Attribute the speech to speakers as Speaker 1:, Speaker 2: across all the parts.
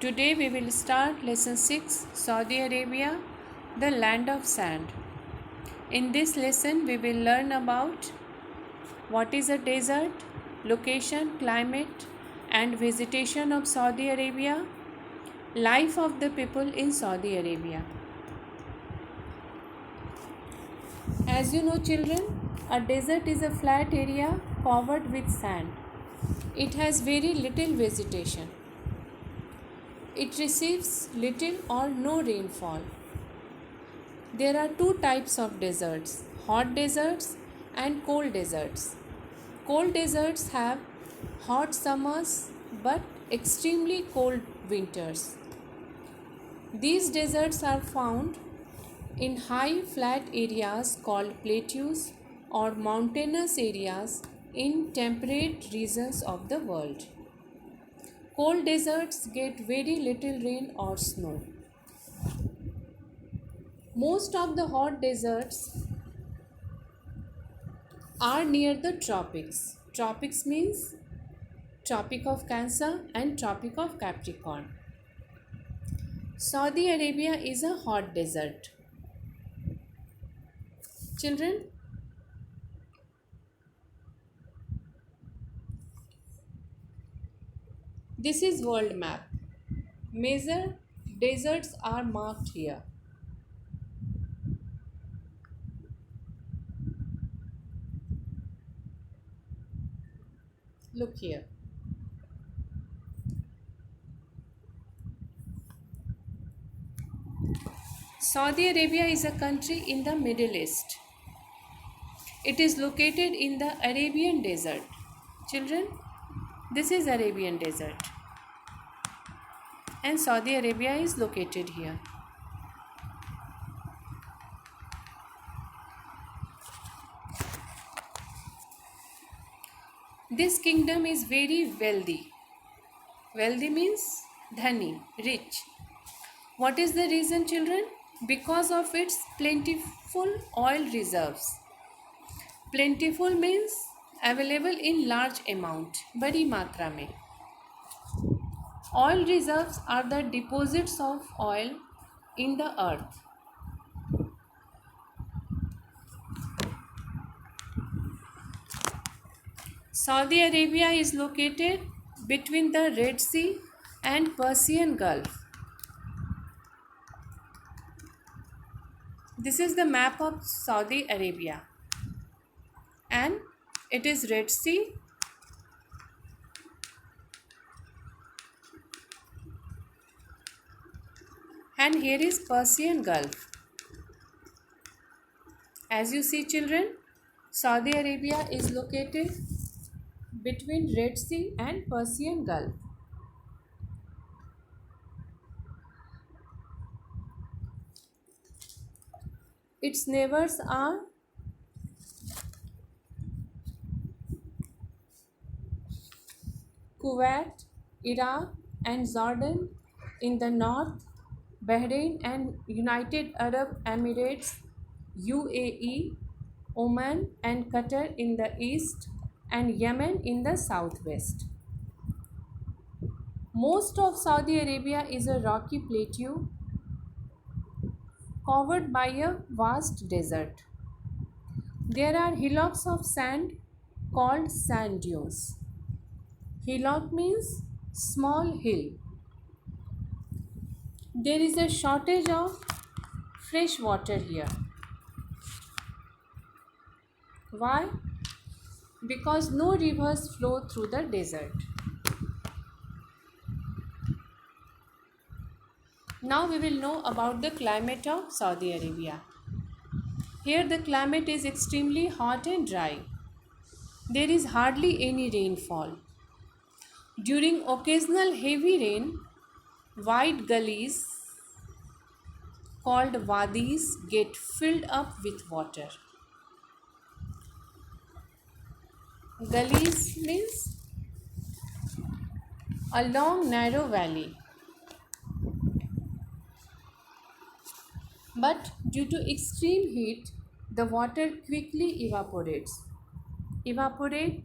Speaker 1: Today we will start lesson 6, Saudi Arabia, the land of sand. In this lesson we will learn about what is a desert, location, climate and vegetation of Saudi Arabia, life of the people in Saudi Arabia. As you know children, a desert is a flat area covered with sand. It has very little vegetation. It receives little or no rainfall. There are two types of deserts, hot deserts and cold deserts. Cold deserts have hot summers but extremely cold winters. These deserts are found in high flat areas called plateaus or mountainous areas in temperate regions of the world. Cold deserts get very little rain or snow. Most of the hot deserts are near the tropics. Tropics means Tropic of Cancer and Tropic of Capricorn. Saudi Arabia is a hot desert. Children, this is world map. Major deserts are marked here. Look here. Saudi Arabia is a country in the Middle East. It is located in the Arabian Desert. Children, this is Arabian Desert. And Saudi Arabia is located here. This kingdom is very wealthy. Wealthy means dhani, rich. What is the reason, children? Because of its plentiful oil reserves. Plentiful means available in large amount, badi matra mein. Oil reserves are the deposits of oil in the earth. Saudi Arabia is located between the Red Sea and Persian Gulf. This is the map of Saudi Arabia. And it is Red Sea and here is Persian Gulf. As you see children, Saudi Arabia is located between Red Sea and Persian Gulf. Its neighbors are Kuwait, Iraq and Jordan in the north, Bahrain and United Arab Emirates, UAE, Oman and Qatar in the east and Yemen in the southwest. Most of Saudi Arabia is a rocky plateau covered by a vast desert. There are hillocks of sand called sand dunes. Hillock means small hill. There is a shortage of fresh water here. Why? Because no rivers flow through the desert. Now we will know about the climate of Saudi Arabia. Here the climate is extremely hot and dry. There is hardly any rainfall. During occasional heavy rain, wide gullies called wadis get filled up with water. Gullies means a long narrow valley. But due to extreme heat, the water quickly evaporates. Evaporate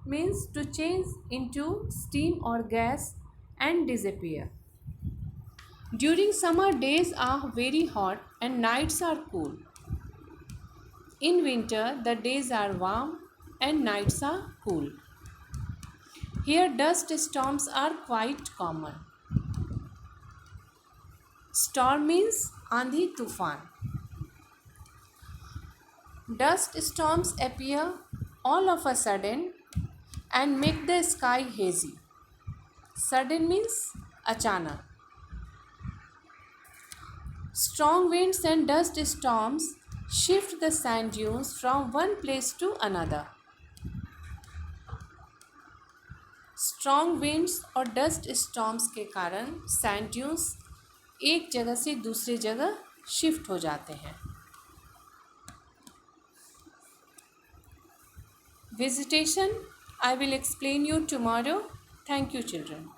Speaker 1: means to change into steam or gas and disappear. During summer, days are very hot and nights are cool. In winter, the days are warm and nights are cool. Here, dust storms are quite common. Storm means Andhi Tufan. Dust storms appear all of a sudden and make the sky hazy. Sudden means Achanak. Strong winds and dust storms shift the sand dunes from one place to another. Strong winds और dust storms के कारण sand dunes एक जगह से दूसरी जगह shift हो जाते हैं. Visitation I will explain you tomorrow. Thank you, children.